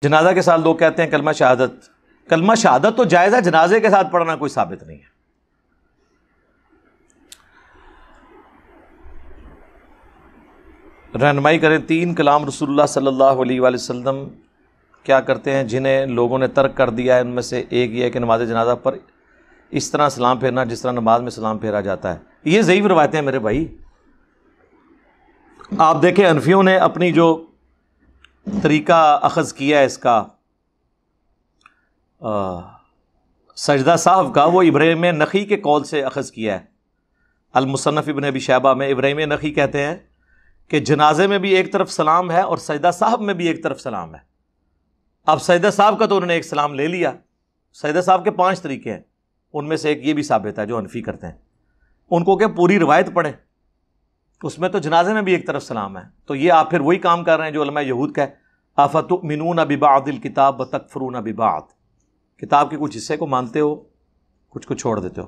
جنازہ کے ساتھ لوگ کہتے ہیں کلمہ شہادت، کلمہ شہادت تو جائز ہے، جنازے کے ساتھ پڑھنا کوئی ثابت نہیں ہے۔ رہنمائی کریں، 3 کلام رسول اللہ صلی اللہ علیہ وآلہ وسلم کیا کرتے ہیں جنہیں لوگوں نے ترک کر دیا ہے؟ ان میں سے ایک یہ ہے کہ نماز جنازہ پر اس طرح سلام پھیرنا جس طرح نماز میں سلام پھیرا جاتا ہے۔ یہ ضعیف روایتیں ہیں میرے بھائی۔ آپ دیکھیں حنفیوں نے اپنی جو طریقہ اخذ کیا ہے اس کا سجدہ صاحب کا، وہ ابراہیم نخعی کے قول سے اخذ کیا ہے۔ المصنف ابن ابی شیبہ میں ابراہیم نخعی کہتے ہیں کہ جنازے میں بھی ایک طرف سلام ہے اور سجدہ صاحب میں بھی ایک طرف سلام ہے۔ اب سجدہ صاحب کا تو انہوں نے ایک سلام لے لیا۔ سجدہ صاحب کے 5 طریقے ہیں، ان میں سے ایک یہ بھی ثابت ہے جو حنفی کرتے ہیں۔ ان کو کہ پوری روایت پڑھیں، اس میں تو جنازے میں بھی ایک طرف سلام ہے۔ تو یہ آپ پھر وہی کام کر رہے ہیں جو علماء یہود کا ہے، افتؤمنون ببعض الکتاب وتکفرون ببعض، کتاب کے کچھ حصے کو مانتے ہو، کچھ کو چھوڑ دیتے ہو۔